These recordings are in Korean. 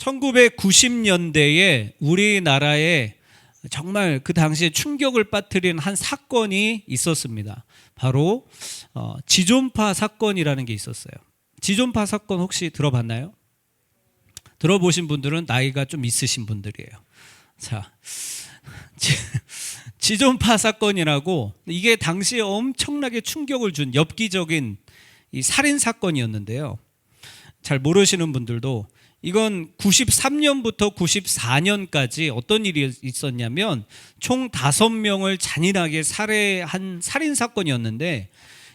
1990년대에 우리나라에 정말 그 당시에 충격을 빠뜨린 한 사건이 있었습니다. 바로 지존파 사건이라는 게 있었어요. 지존파 사건 혹시 들어봤나요? 들어보신 분들은 나이가 좀 있으신 분들이에요. 자, 지존파 사건이라고, 이게 당시에 엄청나게 충격을 준 엽기적인 이 살인 사건이었는데요. 잘 모르시는 분들도, 이건 93년부터 94년까지 어떤 일이 있었냐면 총 5명을 잔인하게 살해한 살인 사건이었는데,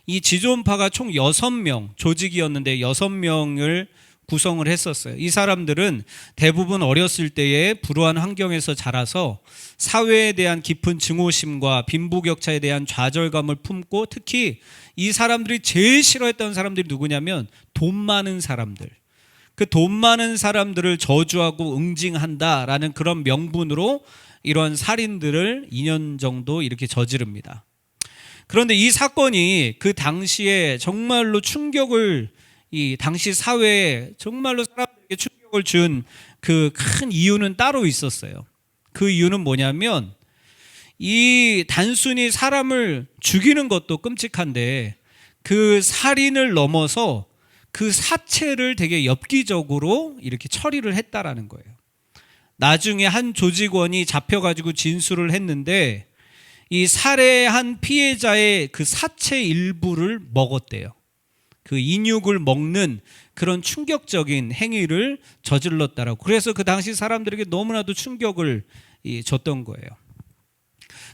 이 지존파가 총 6명 조직이었는데 6명을 구성을 했었어요. 이 사람들은 대부분 어렸을 때에 불우한 환경에서 자라서 사회에 대한 깊은 증오심과 빈부격차에 대한 좌절감을 품고, 특히 이 사람들이 제일 싫어했던 사람들이 누구냐면 돈 많은 사람들. 그 돈 많은 사람들을 저주하고 응징한다라는 그런 명분으로 이러한 살인들을 2년 정도 이렇게 저지릅니다. 그런데 이 사건이 그 당시에 정말로 충격을, 이 당시 사회에 정말로 사람들에게 충격을 준 그 큰 이유는 따로 있었어요. 그 이유는 뭐냐면, 이 단순히 사람을 죽이는 것도 끔찍한데 그 살인을 넘어서 그 사체를 되게 엽기적으로 이렇게 처리를 했다라는 거예요. 나중에 한 조직원이 잡혀가지고 진술을 했는데, 이 살해한 피해자의 그 사체 일부를 먹었대요. 그 인육을 먹는 그런 충격적인 행위를 저질렀다라고. 그래서 그 당시 사람들에게 너무나도 충격을 줬던 거예요.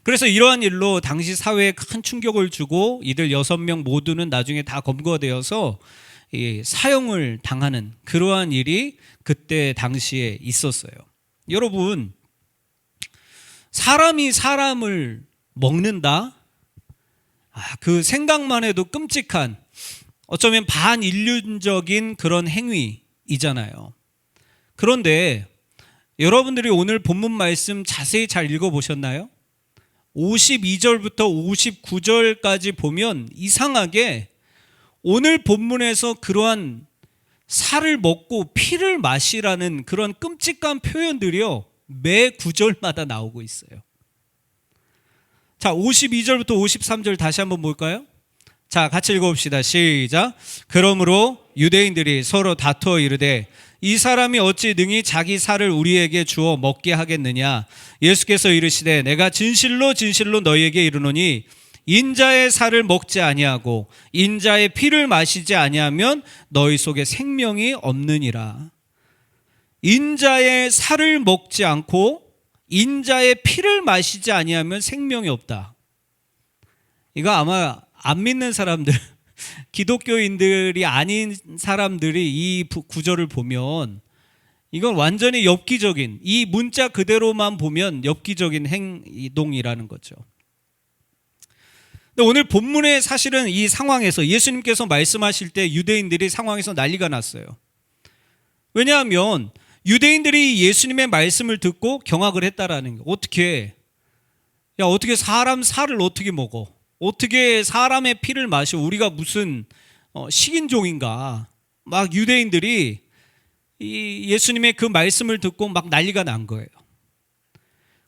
그래서 이러한 일로 당시 사회에 큰 충격을 주고, 이들 6명 모두는 나중에 다 검거되어서 사형을 당하는 그러한 일이 그때 당시에 있었어요. 여러분, 사람이 사람을 먹는다? 그 생각만 해도 끔찍한, 어쩌면 반인륜적인 그런 행위이잖아요. 그런데 여러분들이 오늘 본문 말씀 자세히 잘 읽어보셨나요? 52절부터 59절까지 보면 이상하게 오늘 본문에서 그러한 살을 먹고 피를 마시라는 그런 끔찍한 표현들이요, 매 구절마다 나오고 있어요. 자, 52절부터 53절 다시 한번 볼까요? 자, 같이 읽어봅시다. 시작. 그러므로 유대인들이 서로 다투어 이르되 이 사람이 어찌 능히 자기 살을 우리에게 주어 먹게 하겠느냐. 예수께서 이르시되 내가 진실로 진실로 너희에게 이르노니 인자의 살을 먹지 아니하고 인자의 피를 마시지 아니하면 너희 속에 생명이 없느니라. 인자의 살을 먹지 않고 인자의 피를 마시지 아니하면 생명이 없다. 이거 아마 안 믿는 사람들, 기독교인들이 아닌 사람들이 이 구절을 보면 이건 완전히 엽기적인, 이 문자 그대로만 보면 엽기적인 행동이라는 거죠. 근데 오늘 본문에 사실은 이 상황에서 예수님께서 말씀하실 때 유대인들이 상황에서 난리가 났어요. 왜냐하면 유대인들이 예수님의 말씀을 듣고 경악을 했다라는 거. 어떻게 사람 살을 어떻게 먹어? 어떻게 사람의 피를 마셔? 우리가 무슨 식인종인가? 막 유대인들이 이 예수님의 그 말씀을 듣고 막 난리가 난 거예요.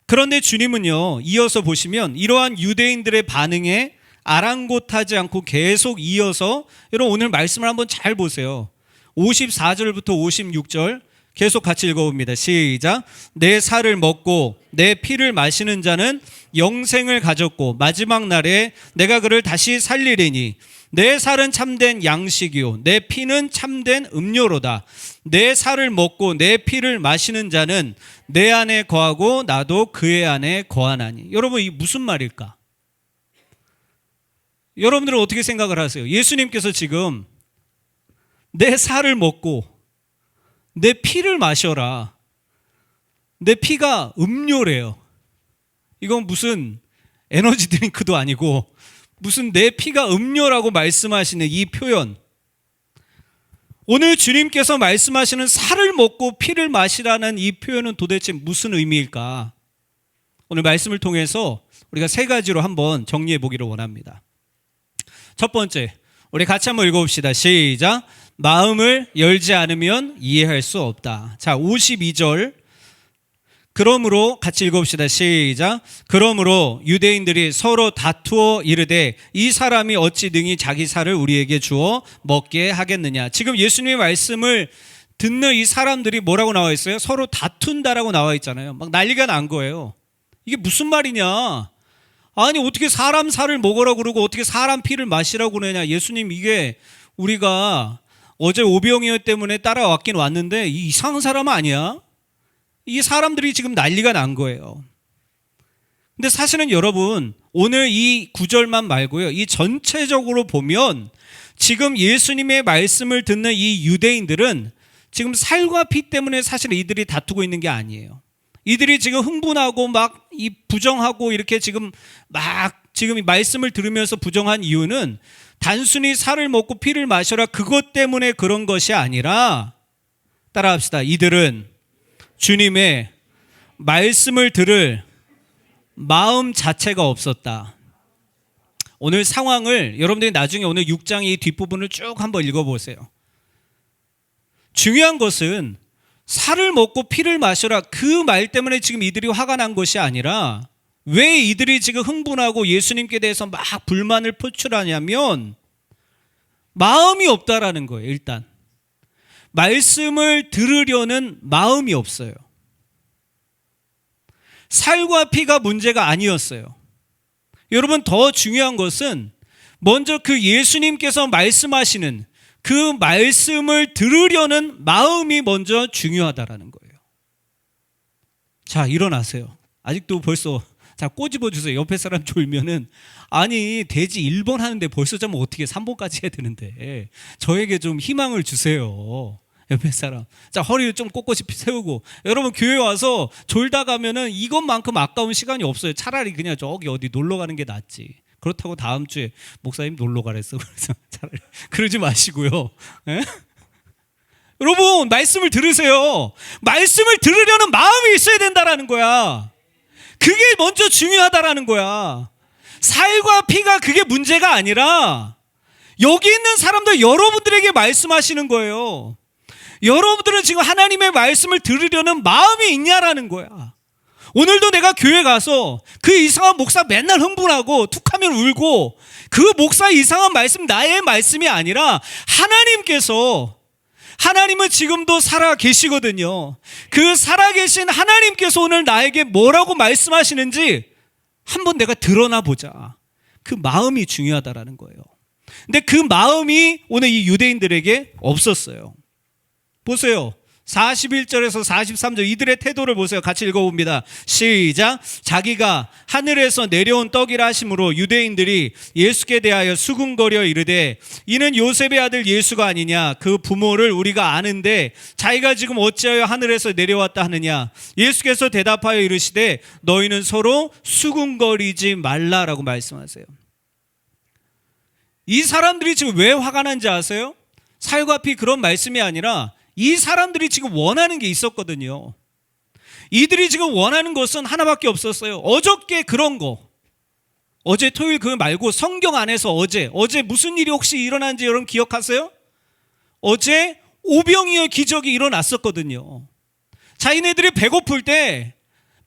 그런데 주님은요, 이어서 보시면 이러한 유대인들의 반응에 아랑곳하지 않고 계속 이어서, 여러분 오늘 말씀을 한번 잘 보세요. 54절부터 56절 계속 같이 읽어봅니다. 시작. 내 살을 먹고 내 피를 마시는 자는 영생을 가졌고 마지막 날에 내가 그를 다시 살리리니 내 살은 참된 양식이요 내 피는 참된 음료로다. 내 살을 먹고 내 피를 마시는 자는 내 안에 거하고 나도 그의 안에 거하나니. 여러분, 이 무슨 말일까? 여러분들은 어떻게 생각을 하세요? 예수님께서 지금 내 살을 먹고 내 피를 마셔라. 내 피가 음료래요. 이건 무슨 에너지 드링크도 아니고 무슨 내 피가 음료라고 말씀하시는 이 표현. 오늘 주님께서 말씀하시는 살을 먹고 피를 마시라는 이 표현은 도대체 무슨 의미일까? 오늘 말씀을 통해서 우리가 3가지로 한번 정리해 보기를 원합니다. 첫 번째, 우리 같이 한번 읽어봅시다. 시작. 마음을 열지 않으면 이해할 수 없다. 자, 52절. 그러므로 같이 읽어봅시다. 시작. 그러므로 유대인들이 서로 다투어 이르되 이 사람이 어찌 능히 자기 살을 우리에게 주어 먹게 하겠느냐. 지금 예수님의 말씀을 듣는 이 사람들이 뭐라고 나와 있어요? 서로 다툰다라고 나와 있잖아요. 막 난리가 난 거예요. 이게 무슨 말이냐? 아니 어떻게 사람 살을 먹으라고 그러고 어떻게 사람 피를 마시라고 그러냐. 예수님, 이게 우리가 어제 오병이어 때문에 따라왔긴 왔는데 이 이상한 사람 아니야? 이 사람들이 지금 난리가 난 거예요. 근데 사실은 여러분, 오늘 이 구절만 말고요, 이 전체적으로 보면 지금 예수님의 말씀을 듣는 이 유대인들은 지금 살과 피 때문에 사실 이들이 다투고 있는 게 아니에요. 이들이 지금 흥분하고 막 이 부정하고 이렇게 지금 막 지금 이 말씀을 들으면서 부정한 이유는 단순히 살을 먹고 피를 마셔라 그것 때문에 그런 것이 아니라, 따라합시다. 이들은 주님의 말씀을 들을 마음 자체가 없었다. 오늘 상황을 여러분들이 나중에 오늘 6장의 이 뒷부분을 쭉 한번 읽어보세요. 중요한 것은 살을 먹고 피를 마셔라 그 말 때문에 지금 이들이 화가 난 것이 아니라, 왜 이들이 지금 흥분하고 예수님께 대해서 막 불만을 표출하냐면 마음이 없다라는 거예요. 일단 말씀을 들으려는 마음이 없어요. 살과 피가 문제가 아니었어요. 여러분, 더 중요한 것은 먼저 그 예수님께서 말씀하시는 그 말씀을 들으려는 마음이 먼저 중요하다라는 거예요. 자, 일어나세요. 아직도 벌써 자 꼬집어 주세요. 옆에 사람 졸면은, 아니 돼지 1번 하는데 벌써 자면 어떻게 3번까지 해야 되는데 저에게 좀 희망을 주세요. 옆에 사람. 자, 허리를 좀 꼿꼿이 세우고. 여러분, 교회 와서 졸다 가면은 이것만큼 아까운 시간이 없어요. 차라리 그냥 저기 어디 놀러 가는 게 낫지. 그렇다고 다음 주에 목사님 놀러 가랬어. 그래서 차라리 그러지 마시고요. 에? 여러분, 말씀을 들으세요. 말씀을 들으려는 마음이 있어야 된다라는 거야. 그게 먼저 중요하다라는 거야. 살과 피가 그게 문제가 아니라 여기 있는 사람들 여러분들에게 말씀하시는 거예요. 여러분들은 지금 하나님의 말씀을 들으려는 마음이 있냐라는 거야. 오늘도 내가 교회 가서 그 이상한 목사 맨날 흥분하고 툭하면 울고, 그 목사 이상한 말씀 나의 말씀이 아니라 하나님은 지금도 살아 계시거든요. 그 살아 계신 하나님께서 오늘 나에게 뭐라고 말씀하시는지 한번 내가 드러나 보자. 그 마음이 중요하다라는 거예요. 근데 그 마음이 오늘 이 유대인들에게 없었어요. 보세요. 41절에서 43절 이들의 태도를 보세요. 같이 읽어봅니다. 시작. 자기가 하늘에서 내려온 떡이라 하심으로 유대인들이 예수께 대하여 수군거려 이르되 이는 요셉의 아들 예수가 아니냐. 그 부모를 우리가 아는데 자기가 지금 어찌하여 하늘에서 내려왔다 하느냐. 예수께서 대답하여 이르시되 너희는 서로 수군거리지 말라라고 말씀하세요. 이 사람들이 지금 왜 화가 난지 아세요? 살과 피 그런 말씀이 아니라 이 사람들이 지금 원하는 게 있었거든요. 이들이 지금 원하는 것은 하나밖에 없었어요. 어저께 그런 거, 어제 토요일 그 말고 성경 안에서 어제 무슨 일이 혹시 일어난지 여러분 기억하세요? 어제 오병이어 기적이 일어났었거든요. 자기네들이 배고플 때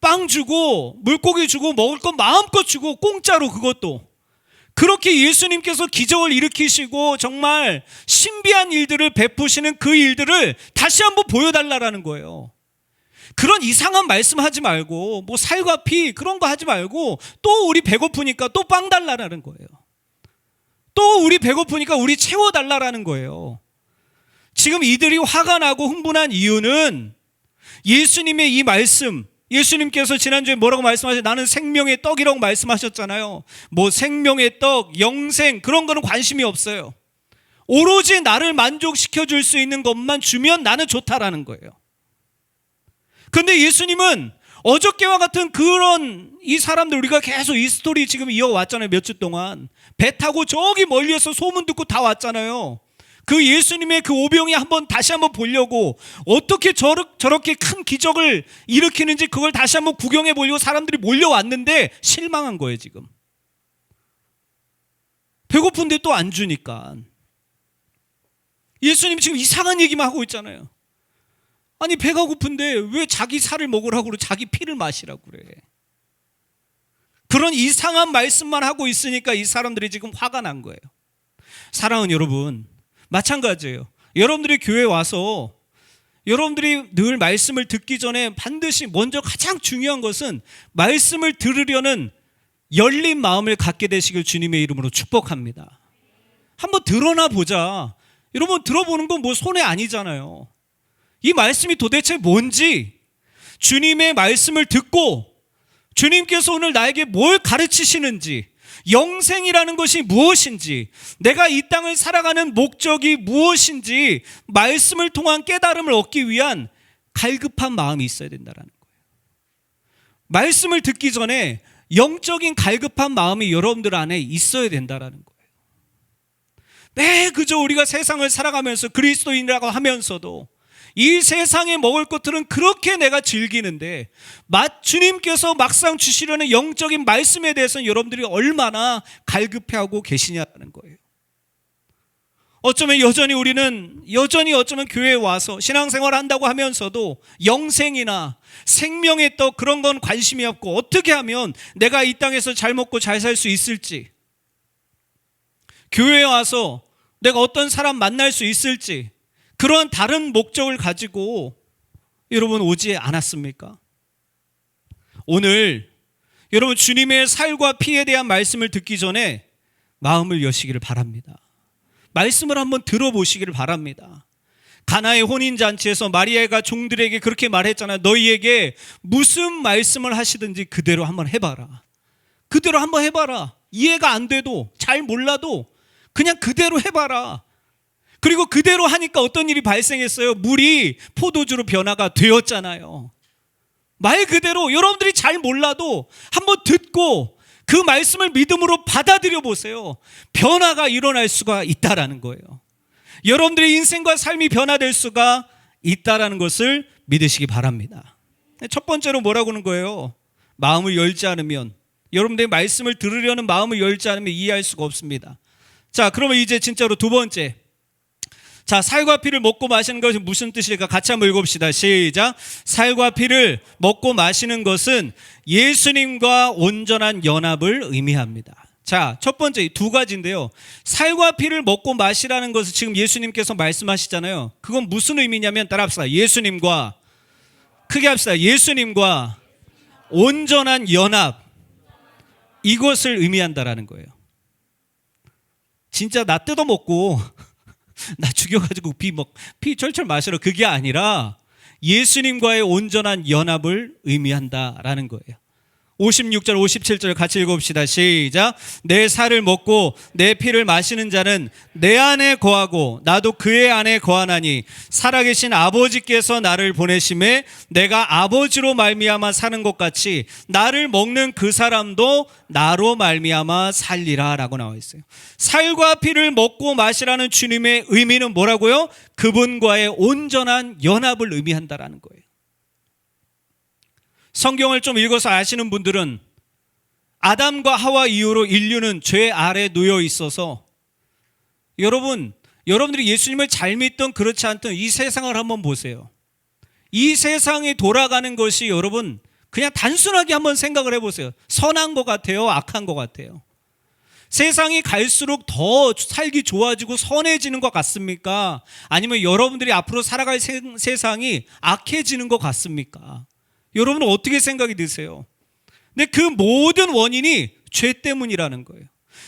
빵 주고 물고기 주고 먹을 건 마음껏 주고 공짜로, 그것도 그렇게 예수님께서 기적을 일으키시고 정말 신비한 일들을 베푸시는 그 일들을 다시 한번 보여달라는 거예요. 그런 이상한 말씀하지 말고 뭐 살과 피 그런 거 하지 말고 또 우리 배고프니까 또 빵 달라는 거예요. 또 우리 배고프니까 우리 채워달라는 거예요. 지금 이들이 화가 나고 흥분한 이유는 예수님의 이 말씀, 예수님께서 지난주에 뭐라고 말씀하셨어요? 나는 생명의 떡이라고 말씀하셨잖아요. 뭐 생명의 떡, 영생 그런 거는 관심이 없어요. 오로지 나를 만족시켜 줄 수 있는 것만 주면 나는 좋다라는 거예요. 그런데 예수님은 어저께와 같은 그런 이 사람들, 우리가 계속 이 스토리 지금 이어왔잖아요. 몇 주 동안 배 타고 저기 멀리에서 소문 듣고 다 왔잖아요. 그 예수님의 그 오병이 다시 한번 보려고, 어떻게 저렇게 큰 기적을 일으키는지 그걸 다시 한번 구경해 보려고 사람들이 몰려왔는데 실망한 거예요. 지금 배고픈데 또 안 주니까. 예수님 지금 이상한 얘기만 하고 있잖아요. 아니 배가 고픈데 왜 자기 살을 먹으라고 그러고 자기 피를 마시라고 그래. 그런 이상한 말씀만 하고 있으니까 이 사람들이 지금 화가 난 거예요. 사랑하는 여러분, 마찬가지예요. 여러분들이 교회에 와서 여러분들이 늘 말씀을 듣기 전에 반드시 먼저 가장 중요한 것은 말씀을 들으려는 열린 마음을 갖게 되시길 주님의 이름으로 축복합니다. 한번 들어나 보자. 여러분 들어보는 건 뭐 손해 아니잖아요. 이 말씀이 도대체 뭔지 주님의 말씀을 듣고 주님께서 오늘 나에게 뭘 가르치시는지, 영생이라는 것이 무엇인지, 내가 이 땅을 살아가는 목적이 무엇인지 말씀을 통한 깨달음을 얻기 위한 갈급한 마음이 있어야 된다는 거예요. 말씀을 듣기 전에 영적인 갈급한 마음이 여러분들 안에 있어야 된다는 거예요. 그저 우리가 세상을 살아가면서 그리스도인이라고 하면서도 이 세상에 먹을 것들은 그렇게 내가 즐기는데 주님께서 막상 주시려는 영적인 말씀에 대해서는 여러분들이 얼마나 갈급해하고 계시냐는 거예요. 어쩌면 우리는 어쩌면 교회에 와서 신앙생활 한다고 하면서도 영생이나 생명의 떡 그런 건 관심이 없고, 어떻게 하면 내가 이 땅에서 잘 먹고 잘 살 수 있을지, 교회에 와서 내가 어떤 사람 만날 수 있을지, 그런 다른 목적을 가지고 여러분 오지 않았습니까? 오늘 여러분 주님의 살과 피에 대한 말씀을 듣기 전에 마음을 여시기를 바랍니다. 말씀을 한번 들어보시기를 바랍니다. 가나의 혼인잔치에서 마리아가 종들에게 그렇게 말했잖아요. 너희에게 무슨 말씀을 하시든지 그대로 한번 해봐라. 그대로 한번 해봐라. 이해가 안 돼도, 잘 몰라도 그냥 그대로 해봐라. 그리고 그대로 하니까 어떤 일이 발생했어요? 물이 포도주로 변화가 되었잖아요. 말 그대로 여러분들이 잘 몰라도 한번 듣고 그 말씀을 믿음으로 받아들여 보세요. 변화가 일어날 수가 있다라는 거예요. 여러분들의 인생과 삶이 변화될 수가 있다라는 것을 믿으시기 바랍니다. 첫 번째로 뭐라고 하는 거예요? 마음을 열지 않으면, 여러분들의 말씀을 들으려는 마음을 열지 않으면 이해할 수가 없습니다. 자, 그러면 이제 진짜로 두 번째. 자, 살과 피를 먹고 마시는 것이 무슨 뜻일까? 같이 한번 읽어봅시다. 시작. 살과 피를 먹고 마시는 것은 예수님과 온전한 연합을 의미합니다. 자, 첫 번째 두 가지인데요. 살과 피를 먹고 마시라는 것을 지금 예수님께서 말씀하시잖아요. 그건 무슨 의미냐면 따라합시다. 예수님과, 크게 합시다. 예수님과 온전한 연합, 이것을 의미한다라는 거예요. 진짜 나 뜯어먹고 나 죽여가지고 피 철철 마시러, 그게 아니라 예수님과의 온전한 연합을 의미한다라는 거예요. 56절 57절 같이 읽어봅시다. 시작. 내 살을 먹고 내 피를 마시는 자는 내 안에 거하고 나도 그의 안에 거하나니 살아계신 아버지께서 나를 보내심에 내가 아버지로 말미암아 사는 것 같이 나를 먹는 그 사람도 나로 말미암아 살리라 라고 나와 있어요. 살과 피를 먹고 마시라는 주님의 의미는 뭐라고요? 그분과의 온전한 연합을 의미한다라는 거예요. 성경을 좀 읽어서 아시는 분들은 아담과 하와 이후로 인류는 죄 아래 놓여 있어서, 여러분들이 예수님을 잘 믿던 그렇지 않던 이 세상을 한번 보세요. 이 세상이 돌아가는 것이 여러분 그냥 단순하게 한번 생각을 해보세요. 선한 것 같아요? 악한 것 같아요? 세상이 갈수록 더 살기 좋아지고 선해지는 것 같습니까? 아니면 여러분들이 앞으로 살아갈 세상이 악해지는 것 같습니까? 여러분은 어떻게 생각이 드세요? 근데 그 모든 원인이 죄 때문이라는 거예요.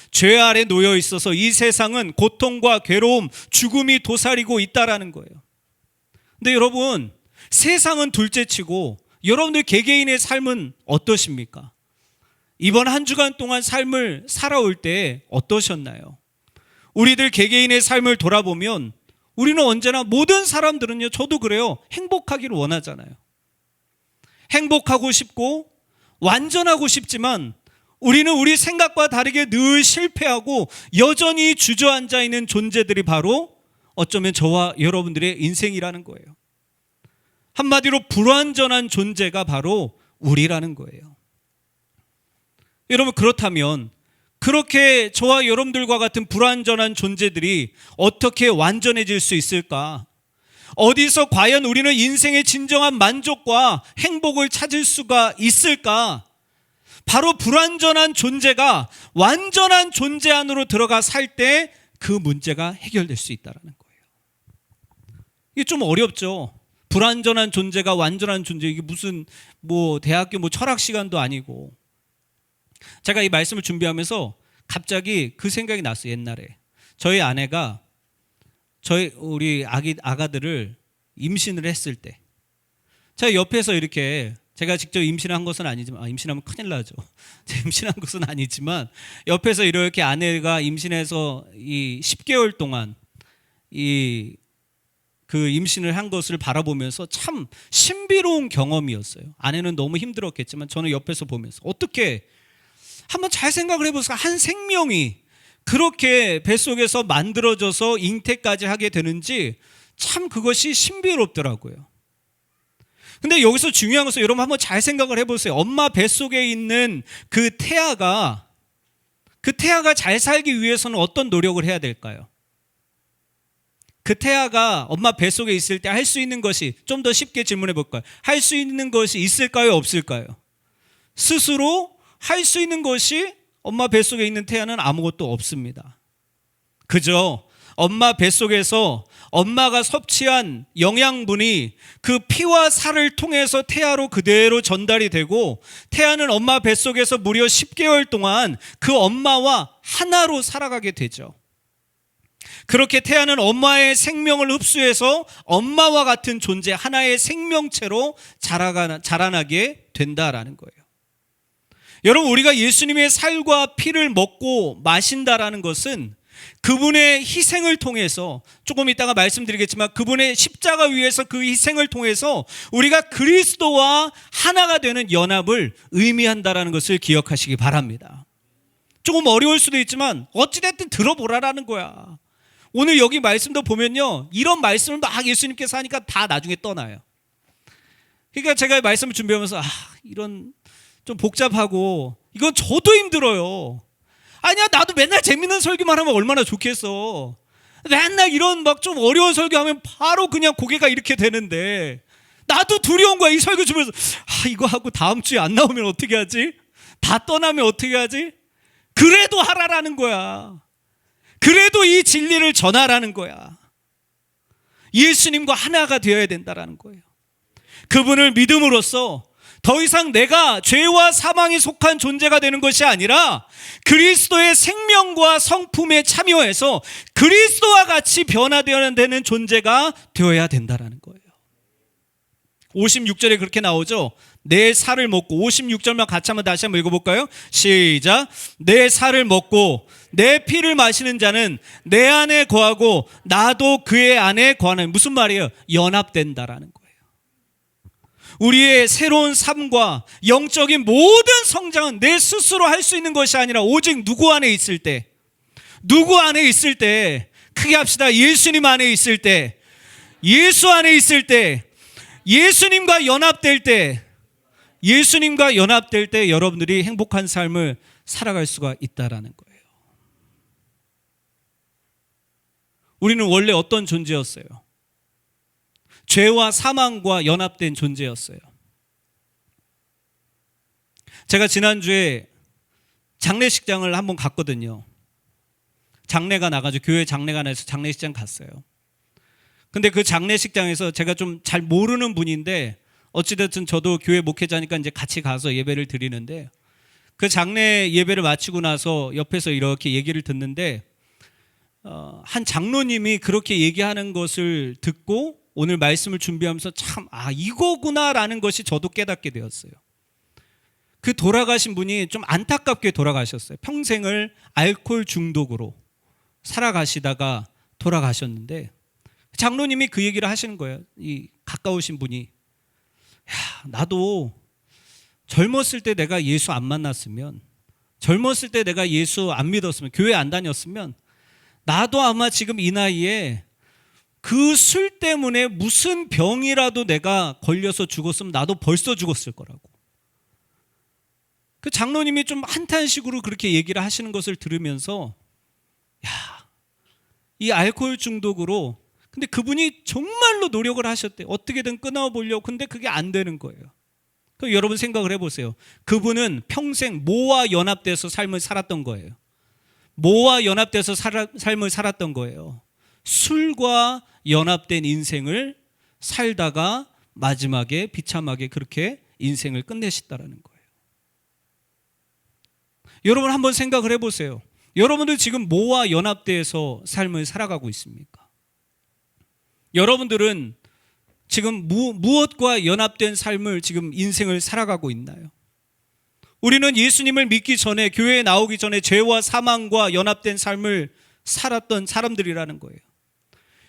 죄 아래 놓여 있어서 이 세상은 고통과 괴로움, 죽음이 도사리고 있다라는 거예요. 근데 여러분, 세상은 둘째치고 여러분들 개개인의 삶은 어떠십니까? 이번 한 주간 동안 삶을 살아올 때 어떠셨나요? 우리들 개개인의 삶을 돌아보면 우리는 언제나, 모든 사람들은요, 저도 그래요, 행복하기를 원하잖아요. 행복하고 싶고 완전하고 싶지만 우리는 우리 생각과 다르게 늘 실패하고 여전히 주저앉아 있는 존재들이 바로 어쩌면 저와 여러분들의 인생이라는 거예요. 한마디로 불완전한 존재가 바로 우리라는 거예요. 여러분, 그렇다면 그렇게 저와 여러분들과 같은 불완전한 존재들이 어떻게 완전해질 수 있을까? 어디서 과연 우리는 인생의 진정한 만족과 행복을 찾을 수가 있을까? 바로 불완전한 존재가 완전한 존재 안으로 들어가 살 때 그 문제가 해결될 수 있다는 거예요. 이게 좀 어렵죠. 불완전한 존재가 완전한 존재, 이게 무슨 대학교 철학 시간도 아니고. 제가 이 말씀을 준비하면서 갑자기 그 생각이 났어요. 옛날에 저희 아내가 우리 아가들을 임신을 했을 때, 제가 옆에서 이렇게, 제가 직접 임신한 것은 아니지만, 임신하면 큰일 나죠. 제가 임신한 것은 아니지만 옆에서 이렇게 아내가 임신해서 이 10개월 동안 그 임신을 한 것을 바라보면서 참 신비로운 경험이었어요. 아내는 너무 힘들었겠지만 저는 옆에서 보면서, 어떻게 한번 잘 생각을 해보세요. 한 생명이 그렇게 뱃속에서 만들어져서 잉태까지 하게 되는지 참 그것이 신비롭더라고요. 근데 여기서 중요한 것은, 여러분 한번 잘 생각을 해보세요. 엄마 뱃속에 있는 그 태아가 잘 살기 위해서는 어떤 노력을 해야 될까요? 그 태아가 엄마 뱃속에 있을 때 할 수 있는 것이, 좀 더 쉽게 질문해 볼까요? 할 수 있는 것이 있을까요, 없을까요? 스스로 할 수 있는 것이 엄마 뱃속에 있는 태아는 아무것도 없습니다. 그저 엄마 뱃속에서 엄마가 섭취한 영양분이 그 피와 살을 통해서 태아로 그대로 전달이 되고, 태아는 엄마 뱃속에서 무려 10개월 동안 그 엄마와 하나로 살아가게 되죠. 그렇게 태아는 엄마의 생명을 흡수해서 엄마와 같은 존재, 하나의 생명체로 자라나게 된다라는 거예요. 여러분, 우리가 예수님의 살과 피를 먹고 마신다라는 것은 그분의 희생을 통해서, 조금 이따가 말씀드리겠지만 그분의 십자가 위에서 그 희생을 통해서 우리가 그리스도와 하나가 되는 연합을 의미한다라는 것을 기억하시기 바랍니다. 조금 어려울 수도 있지만 어찌됐든 들어보라라는 거야. 오늘 여기 말씀도 보면요, 이런 말씀을 막 예수님께서 하니까 다 나중에 떠나요. 그러니까 제가 말씀을 준비하면서 이런 좀 복잡하고 이건 저도 힘들어요. 아니야, 나도 맨날 재밌는 설교만 하면 얼마나 좋겠어. 맨날 이런 막 좀 어려운 설교하면 바로 그냥 고개가 이렇게 되는데, 나도 두려운 거야. 이 설교 주면서 이거 하고 다음 주에 안 나오면 어떻게 하지? 다 떠나면 어떻게 하지? 그래도 하라라는 거야. 그래도 이 진리를 전하라는 거야. 예수님과 하나가 되어야 된다라는 거예요. 그분을 믿음으로써 더 이상 내가 죄와 사망에 속한 존재가 되는 것이 아니라 그리스도의 생명과 성품에 참여해서 그리스도와 같이 변화되어야 되는 존재가 되어야 된다라는 거예요. 56절에 그렇게 나오죠. 내 살을 먹고, 56절만 같이 한번 다시 한번 읽어볼까요? 시작. 내 살을 먹고 내 피를 마시는 자는 내 안에 거하고 나도 그의 안에 거하는, 무슨 말이에요? 연합된다라는 거예요. 우리의 새로운 삶과 영적인 모든 성장은 내 스스로 할 수 있는 것이 아니라 오직 누구 안에 있을 때, 크게 합시다. 예수님 안에 있을 때, 예수 안에 있을 때, 예수님과 연합될 때 여러분들이 행복한 삶을 살아갈 수가 있다라는 거예요. 우리는 원래 어떤 존재였어요? 죄와 사망과 연합된 존재였어요. 제가 지난주에 장례식장을 한번 갔거든요. 장례가 나가지고, 교회 장례가 나서 장례식장 갔어요. 근데 그 장례식장에서 제가 좀 잘 모르는 분인데, 어찌됐든 저도 교회 목회자니까 이제 같이 가서 예배를 드리는데, 그 장례 예배를 마치고 나서 옆에서 이렇게 얘기를 듣는데, 한 장로님이 그렇게 얘기하는 것을 듣고 오늘 말씀을 준비하면서 참 이거구나라는 것이 저도 깨닫게 되었어요. 그 돌아가신 분이 좀 안타깝게 돌아가셨어요. 평생을 알코올 중독으로 살아가시다가 돌아가셨는데, 장로님이 그 얘기를 하시는 거예요. 이 가까우신 분이, 나도 젊었을 때 내가 예수 안 만났으면, 젊었을 때 내가 예수 안 믿었으면, 교회 안 다녔으면 나도 아마 지금 이 나이에 그 술 때문에 무슨 병이라도 내가 걸려서 죽었으면 나도 벌써 죽었을 거라고. 그 장로님이 좀 한탄식으로 그렇게 얘기를 하시는 것을 들으면서 야, 이 알코올 중독으로 근데 그분이 정말로 노력을 하셨대요. 어떻게든 끊어보려고. 근데 그게 안 되는 거예요. 그럼 여러분 생각을 해보세요. 그분은 평생 뭐와 연합돼서 삶을 살았던 거예요. 뭐와 연합돼서 삶을 살았던 거예요. 술과 연합된 인생을 살다가 마지막에 비참하게 그렇게 인생을 끝내셨다라는 거예요. 여러분 한번 생각을 해보세요. 여러분들 지금 뭐와 연합돼서 삶을 살아가고 있습니까? 여러분들은 지금 무엇과 연합된 삶을 지금 인생을 살아가고 있나요? 우리는 예수님을 믿기 전에, 교회에 나오기 전에 죄와 사망과 연합된 삶을 살았던 사람들이라는 거예요.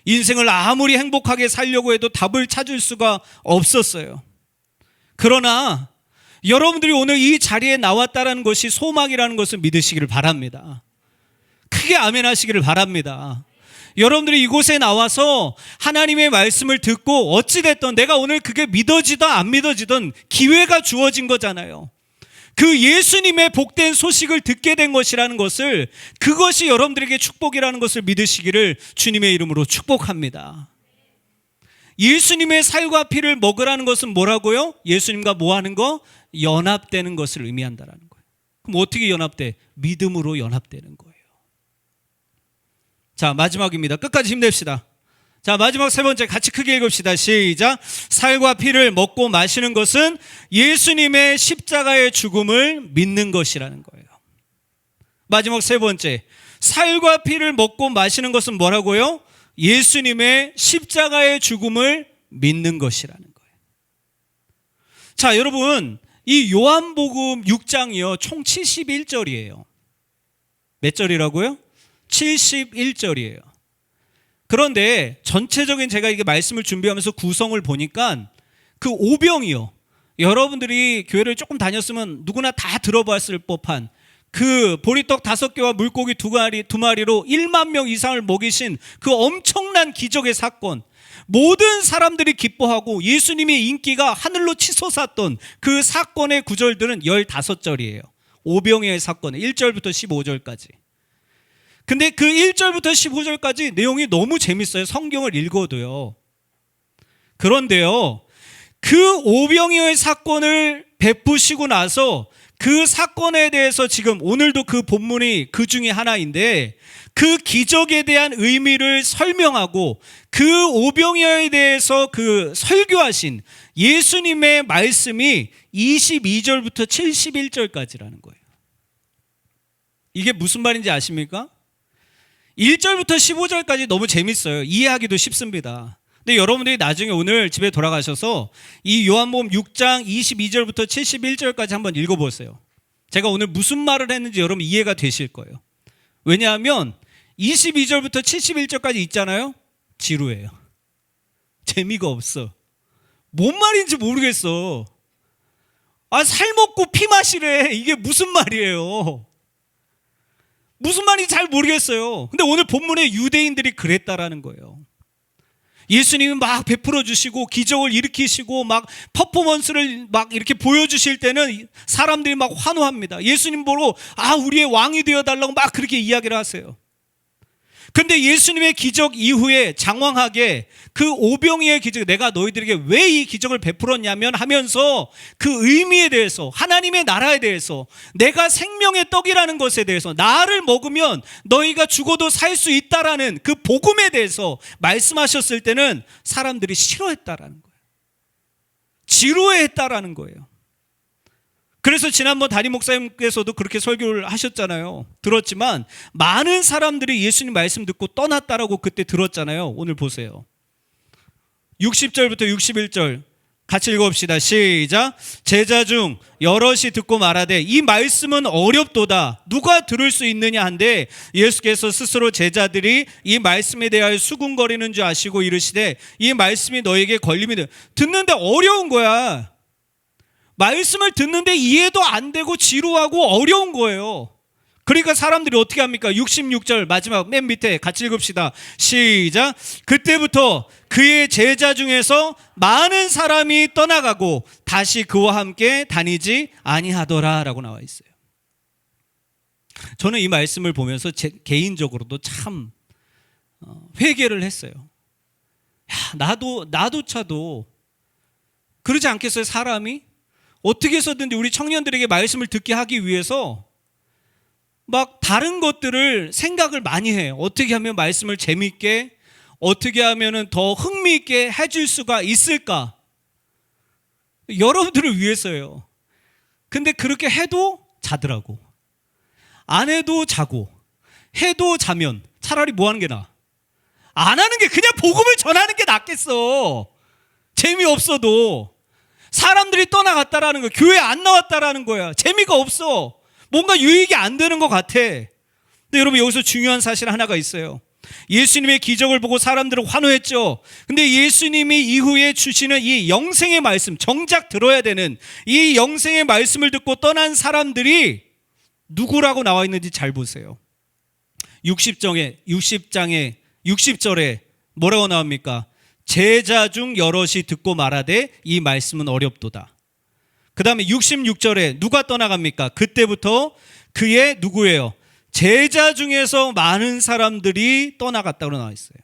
인생을 아무리 행복하게 살려고 해도 답을 찾을 수가 없었어요. 그러나 여러분들이 오늘 이 자리에 나왔다는 것이 소망이라는 것을 믿으시기를 바랍니다. 크게 아멘 하시기를 바랍니다. 여러분들이 이곳에 나와서 하나님의 말씀을 듣고 어찌됐든 내가 오늘 그게 믿어지든 안 믿어지든 기회가 주어진 거잖아요. 그 예수님의 복된 소식을 듣게 된 것이라는 것을, 그것이 여러분들에게 축복이라는 것을 믿으시기를 주님의 이름으로 축복합니다. 예수님의 살과 피를 먹으라는 것은 뭐라고요? 예수님과 뭐 하는 거? 연합되는 것을 의미한다라는 거예요. 그럼 어떻게 연합돼? 믿음으로 연합되는 거예요. 자, 마지막입니다. 끝까지 힘냅시다. 자, 마지막 세 번째 같이 크게 읽읍시다. 시작. 살과 피를 먹고 마시는 것은 예수님의 십자가의 죽음을 믿는 것이라는 거예요. 마지막 세 번째, 살과 피를 먹고 마시는 것은 뭐라고요? 예수님의 십자가의 죽음을 믿는 것이라는 거예요. 자, 여러분, 이 요한복음 6장이요 총 71절이에요. 몇 절이라고요? 71절이에요. 그런데 전체적인 제가 이게 말씀을 준비하면서 구성을 보니까 그 오병이요, 여러분들이 교회를 조금 다녔으면 누구나 다 들어봤을 법한 그 보리떡 5개와 물고기 2마리로 1만 명 이상을 먹이신 그 엄청난 기적의 사건, 모든 사람들이 기뻐하고 예수님의 인기가 하늘로 치솟았던 그 사건의 구절들은 15절이에요. 오병이의 사건 1절부터 15절까지. 근데 그 1절부터 15절까지 내용이 너무 재밌어요. 성경을 읽어도요. 그런데요, 그 오병이어의 사건을 베푸시고 나서 그 사건에 대해서 지금 오늘도 그 본문이 그 중에 하나인데, 그 기적에 대한 의미를 설명하고 그 오병이어에 대해서 그 설교하신 예수님의 말씀이 22절부터 71절까지라는 거예요. 이게 무슨 말인지 아십니까? 1절부터 15절까지 너무 재밌어요. 이해하기도 쉽습니다. 근데 여러분들이 나중에 오늘 집에 돌아가셔서 이 요한복음 6장 22절부터 71절까지 한번 읽어보세요. 제가 오늘 무슨 말을 했는지 여러분 이해가 되실 거예요. 왜냐하면 22절부터 71절까지 있잖아요. 지루해요. 재미가 없어. 뭔 말인지 모르겠어. 아, 살 먹고 피 마시래. 이게 무슨 말이에요? 무슨 말인지 잘 모르겠어요. 근데 오늘 본문에 유대인들이 그랬다라는 거예요. 예수님이 막 베풀어 주시고 기적을 일으키시고 막 퍼포먼스를 막 이렇게 보여주실 때는 사람들이 막 환호합니다. 예수님 보러 우리의 왕이 되어달라고 막 그렇게 이야기를 하세요. 근데 예수님의 기적 이후에 장황하게 그 오병이의 기적, 내가 너희들에게 왜 이 기적을 베풀었냐면 하면서 그 의미에 대해서, 하나님의 나라에 대해서, 내가 생명의 떡이라는 것에 대해서, 나를 먹으면 너희가 죽어도 살 수 있다라는 그 복음에 대해서 말씀하셨을 때는 사람들이 싫어했다라는 거예요. 지루해했다라는 거예요. 그래서 지난번 담임 목사님께서도 그렇게 설교를 하셨잖아요. 들었지만 많은 사람들이 예수님 말씀 듣고 떠났다라고 그때 들었잖아요. 오늘 보세요. 60절부터 61절 같이 읽어봅시다. 시작. 제자 중 여럿이 듣고 말하되 이 말씀은 어렵도다. 누가 들을 수 있느냐 한데 예수께서 스스로 제자들이 이 말씀에 대하여 수군거리는 줄 아시고 이르시되 이 말씀이 너에게 걸림이 듣는데 어려운 거야. 말씀을 듣는데 이해도 안 되고 지루하고 어려운 거예요. 그러니까 사람들이 어떻게 합니까? 66절 마지막 맨 밑에 같이 읽읍시다. 시작. 그때부터 그의 제자 중에서 많은 사람이 떠나가고 다시 그와 함께 다니지 아니하더라 라고 나와 있어요. 저는 이 말씀을 보면서 개인적으로도 참 회개를 했어요. 나도차도 그러지 않겠어요? 사람이 어떻게 해서든지 우리 청년들에게 말씀을 듣게 하기 위해서 막 다른 것들을 생각을 많이 해요. 어떻게 하면 말씀을 재미있게, 어떻게 하면 더 흥미있게 해줄 수가 있을까? 여러분들을 위해서요. 근데 그렇게 해도 자더라고. 안 해도 자고, 해도 자면 차라리 뭐 하는 게 나아? 안 하는 게, 그냥 복음을 전하는 게 낫겠어. 재미없어도. 사람들이 떠나갔다라는 거야. 교회 안 나왔다라는 거야. 재미가 없어. 뭔가 유익이 안 되는 것 같아. 근데 여러분, 여기서 중요한 사실 하나가 있어요. 예수님의 기적을 보고 사람들은 환호했죠. 근데 예수님이 이후에 주시는 이 영생의 말씀, 정작 들어야 되는 이 영생의 말씀을 듣고 떠난 사람들이 누구라고 나와 있는지 잘 보세요. 60절에 뭐라고 나옵니까? 제자 중 여럿이 듣고 말하되 이 말씀은 어렵도다. 그 다음에 66절에 누가 떠나갑니까? 그때부터 그의 누구예요? 제자 중에서 많은 사람들이 떠나갔다고 나와 있어요.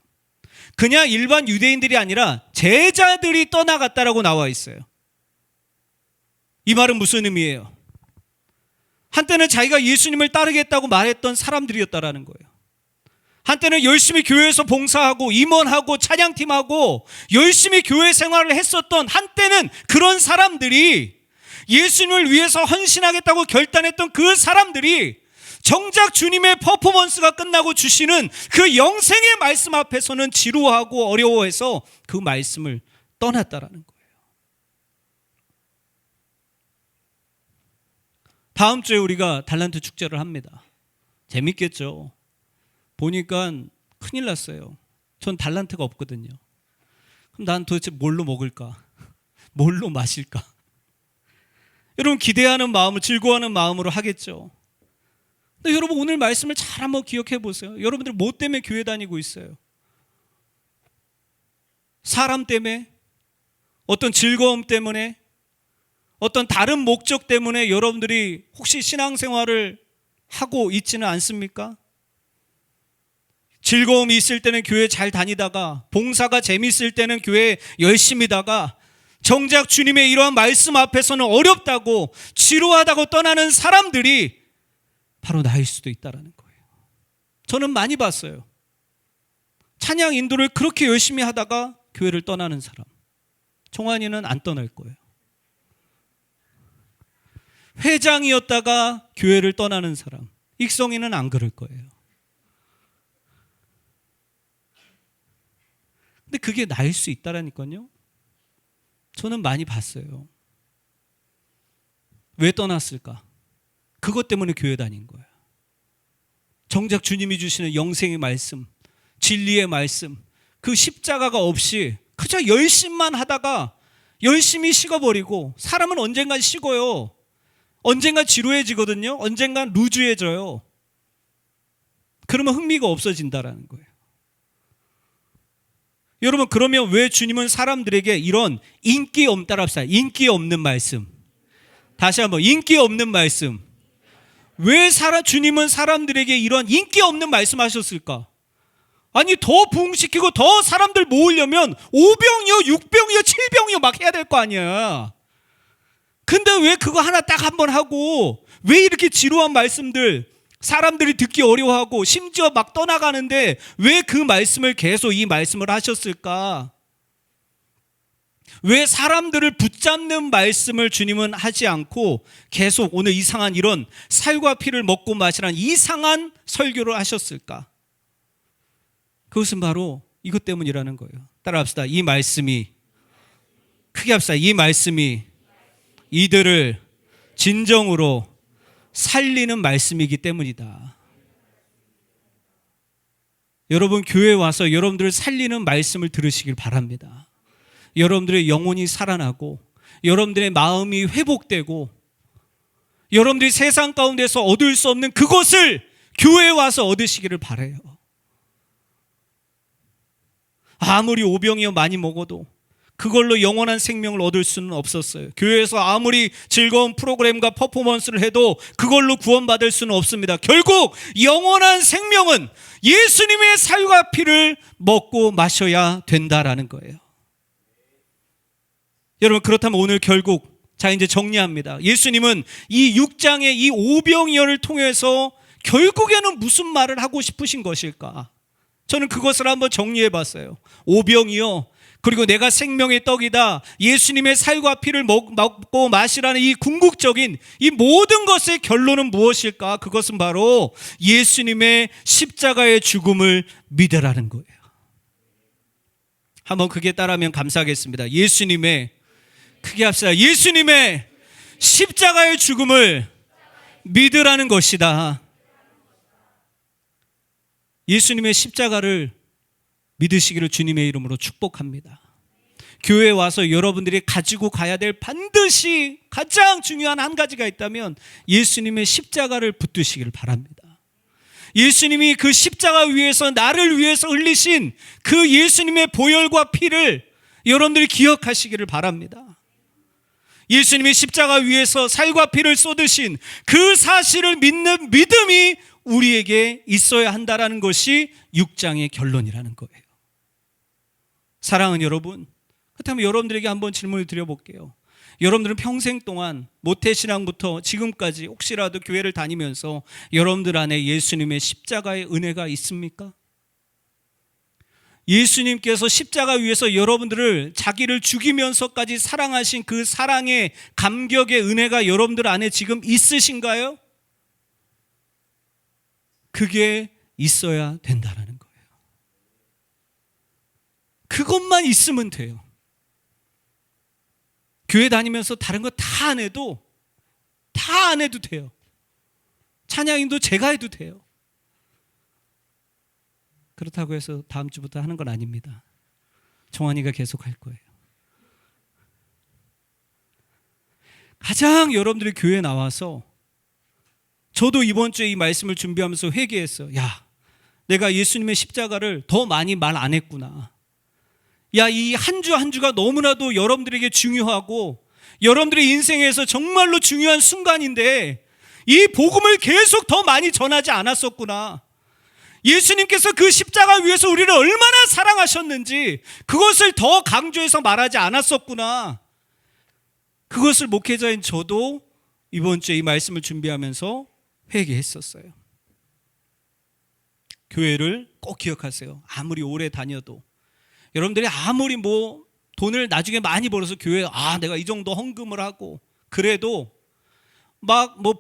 그냥 일반 유대인들이 아니라 제자들이 떠나갔다라고 나와 있어요. 이 말은 무슨 의미예요? 한때는 자기가 예수님을 따르겠다고 말했던 사람들이었다라는 거예요. 한때는 열심히 교회에서 봉사하고 임원하고 찬양팀하고 열심히 교회 생활을 했었던, 한때는 그런 사람들이, 예수님을 위해서 헌신하겠다고 결단했던 그 사람들이 정작 주님의 퍼포먼스가 끝나고 주시는 그 영생의 말씀 앞에서는 지루하고 어려워해서 그 말씀을 떠났다라는 거예요. 다음 주에 우리가 달란트 축제를 합니다. 재밌겠죠? 보니까 큰일 났어요. 전 달란트가 없거든요. 그럼 난 도대체 뭘로 먹을까? 뭘로 마실까? 여러분, 기대하는 마음을, 즐거워하는 마음으로 하겠죠. 근데 여러분, 오늘 말씀을 잘 한번 기억해 보세요. 여러분들 뭐 때문에 교회 다니고 있어요? 사람 때문에? 어떤 즐거움 때문에? 어떤 다른 목적 때문에 여러분들이 혹시 신앙생활을 하고 있지는 않습니까? 즐거움이 있을 때는 교회 잘 다니다가, 봉사가 재미있을 때는 교회 열심히 다가, 정작 주님의 이러한 말씀 앞에서는 어렵다고, 지루하다고 떠나는 사람들이 바로 나일 수도 있다는 거예요. 저는 많이 봤어요. 찬양 인도를 그렇게 열심히 하다가 교회를 떠나는 사람. 종환이는 안 떠날 거예요. 회장이었다가 교회를 떠나는 사람. 익성이는 안 그럴 거예요. 근데 그게 나일 수 있다라니까요. 저는 많이 봤어요. 왜 떠났을까? 그것 때문에 교회 다닌 거예요. 정작 주님이 주시는 영생의 말씀, 진리의 말씀, 그 십자가가 없이 그저 열심만 하다가 열심히 식어버리고, 사람은 언젠간 식어요. 언젠간 지루해지거든요. 언젠간 루즈해져요. 그러면 흥미가 없어진다라는 거예요. 여러분, 그러면 왜 주님은 사람들에게 이런 인기 없는 말씀, 다시 한번, 인기 없는 말씀, 왜 주님은 사람들에게 이런 인기 없는 말씀 하셨을까? 아니, 더 부흥시키고 더 사람들 모으려면 5병이요 6병이요 7병이요 막 해야 될 거 아니야. 근데 왜 그거 하나 딱 한 번 하고, 왜 이렇게 지루한 말씀들, 사람들이 듣기 어려워하고 심지어 막 떠나가는데 왜 그 말씀을 계속 이 말씀을 하셨을까? 왜 사람들을 붙잡는 말씀을 주님은 하지 않고 계속 오늘 이상한 이런 살과 피를 먹고 마시라는 이상한 설교를 하셨을까? 그것은 바로 이것 때문이라는 거예요. 따라합시다. 이 말씀이, 크게 합시다. 이 말씀이 이들을 진정으로 살리는 말씀이기 때문이다. 여러분, 교회에 와서 여러분들을 살리는 말씀을 들으시길 바랍니다. 여러분들의 영혼이 살아나고, 여러분들의 마음이 회복되고, 여러분들이 세상 가운데서 얻을 수 없는 그것을 교회에 와서 얻으시기를 바라요. 아무리 오병이어 많이 먹어도 그걸로 영원한 생명을 얻을 수는 없었어요. 교회에서 아무리 즐거운 프로그램과 퍼포먼스를 해도 그걸로 구원받을 수는 없습니다. 결국 영원한 생명은 예수님의 살과 피를 먹고 마셔야 된다라는 거예요. 여러분, 그렇다면 오늘 결국 이제 정리합니다. 예수님은 이 6장의 이 오병이어를 통해서 결국에는 무슨 말을 하고 싶으신 것일까? 저는 그것을 한번 정리해 봤어요. 오병이어, 그리고 내가 생명의 떡이다, 예수님의 살과 피를 먹고 마시라는 이 궁극적인 이 모든 것의 결론은 무엇일까? 그것은 바로 예수님의 십자가의 죽음을 믿으라는 거예요. 한번 그게 따라하면 감사하겠습니다. 예수님의, 크게 합시다. 예수님의 십자가의 죽음을 믿으라는 것이다. 예수님의 십자가를 믿으시기를 주님의 이름으로 축복합니다. 교회에 와서 여러분들이 가지고 가야 될 반드시 가장 중요한 한 가지가 있다면 예수님의 십자가를 붙드시기를 바랍니다. 예수님이 그 십자가 위에서 나를 위해서 흘리신 그 예수님의 보혈과 피를 여러분들이 기억하시기를 바랍니다. 예수님이 십자가 위에서 살과 피를 쏟으신 그 사실을 믿는 믿음이 우리에게 있어야 한다는 것이 6장의 결론이라는 거예요. 사랑하는 여러분, 그렇다면 여러분들에게 한번 질문을 드려볼게요. 여러분들은 평생 동안 모태신앙부터 지금까지 혹시라도 교회를 다니면서 여러분들 안에 예수님의 십자가의 은혜가 있습니까? 예수님께서 십자가 위에서 여러분들을 자기를 죽이면서까지 사랑하신 그 사랑의 감격의 은혜가 여러분들 안에 지금 있으신가요? 그게 있어야 된다는 거예요. 그것만 있으면 돼요. 교회 다니면서 다른 거 다 안 해도 돼요. 찬양인도 제가 해도 돼요. 그렇다고 해서 다음 주부터 하는 건 아닙니다. 정환이가 계속 할 거예요. 가장 여러분들이 교회에 나와서, 저도 이번 주에 이 말씀을 준비하면서 회개했어요. 야, 내가 예수님의 십자가를 더 많이 말 안 했구나. 야, 이 한 주 한 주가 너무나도 여러분들에게 중요하고 여러분들의 인생에서 정말로 중요한 순간인데 이 복음을 계속 더 많이 전하지 않았었구나. 예수님께서 그 십자가 위에서 우리를 얼마나 사랑하셨는지 그것을 더 강조해서 말하지 않았었구나. 그것을 목회자인 저도 이번 주에 이 말씀을 준비하면서 회개했었어요. 교회를 꼭 기억하세요. 아무리 오래 다녀도 여러분들이 아무리 돈을 나중에 많이 벌어서 교회에 내가 이 정도 헌금을 하고 그래도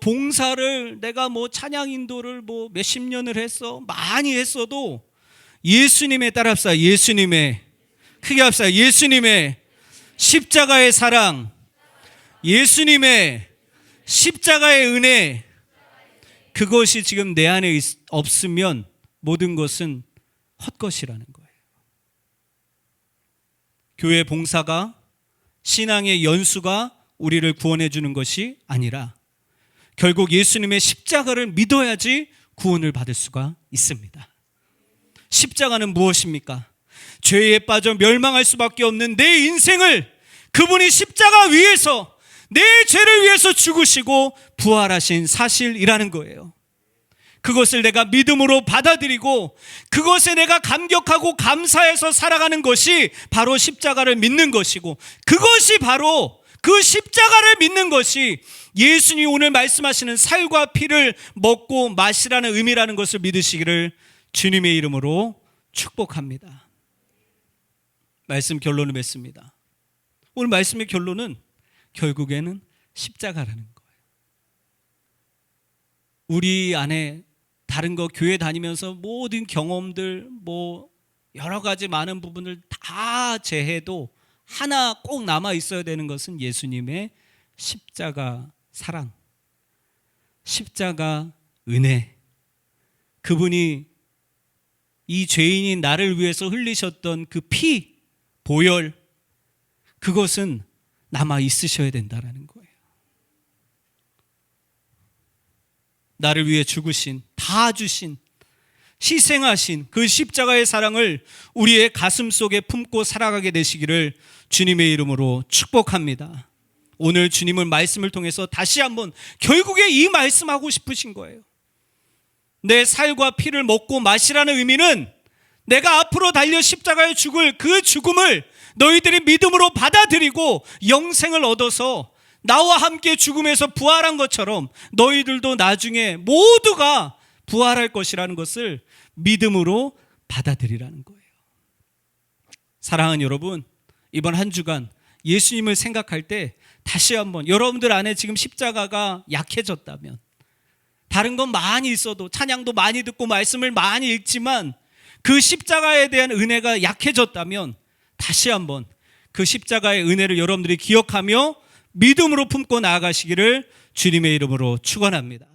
봉사를 내가 찬양 인도를 몇십 년을 했어 많이 했어도 예수님의, 따라합시다. 예수님의, 크게 합시다. 예수님의 십자가의 사랑, 예수님의 십자가의 은혜, 그것이 지금 내 안에 없으면 모든 것은 헛것이라는 거예요. 교회 봉사가, 신앙의 연수가 우리를 구원해 주는 것이 아니라 결국 예수님의 십자가를 믿어야지 구원을 받을 수가 있습니다. 십자가는 무엇입니까? 죄에 빠져 멸망할 수밖에 없는 내 인생을 그분이 십자가 위에서 내 죄를 위해서 죽으시고 부활하신 사실이라는 거예요. 그것을 내가 믿음으로 받아들이고 그것에 내가 감격하고 감사해서 살아가는 것이 바로 십자가를 믿는 것이고, 그것이 바로 그 십자가를 믿는 것이 예수님이 오늘 말씀하시는 살과 피를 먹고 마시라는 의미라는 것을 믿으시기를 주님의 이름으로 축복합니다. 말씀 결론을 맺습니다. 오늘 말씀의 결론은 결국에는 십자가라는 거예요. 우리 안에 다른 거 교회 다니면서 모든 경험들 여러 가지 많은 부분을 다 제해도 하나 꼭 남아 있어야 되는 것은 예수님의 십자가 사랑, 십자가 은혜. 그분이 이 죄인인 나를 위해서 흘리셨던 그 피, 보혈, 그것은 남아 있으셔야 된다는 거예요. 나를 위해 죽으신, 다 주신, 희생하신 그 십자가의 사랑을 우리의 가슴 속에 품고 살아가게 되시기를 주님의 이름으로 축복합니다. 오늘 주님은 말씀을 통해서 다시 한번 결국에 이 말씀하고 싶으신 거예요. 내 살과 피를 먹고 마시라는 의미는 내가 앞으로 달려 십자가에 죽을 그 죽음을 너희들이 믿음으로 받아들이고 영생을 얻어서 나와 함께 죽음에서 부활한 것처럼 너희들도 나중에 모두가 부활할 것이라는 것을 믿음으로 받아들이라는 거예요. 사랑하는 여러분, 이번 한 주간 예수님을 생각할 때 다시 한번 여러분들 안에 지금 십자가가 약해졌다면, 다른 건 많이 있어도 찬양도 많이 듣고 말씀을 많이 읽지만 그 십자가에 대한 은혜가 약해졌다면 다시 한번 그 십자가의 은혜를 여러분들이 기억하며 믿음으로 품고 나아가시기를 주님의 이름으로 축원합니다.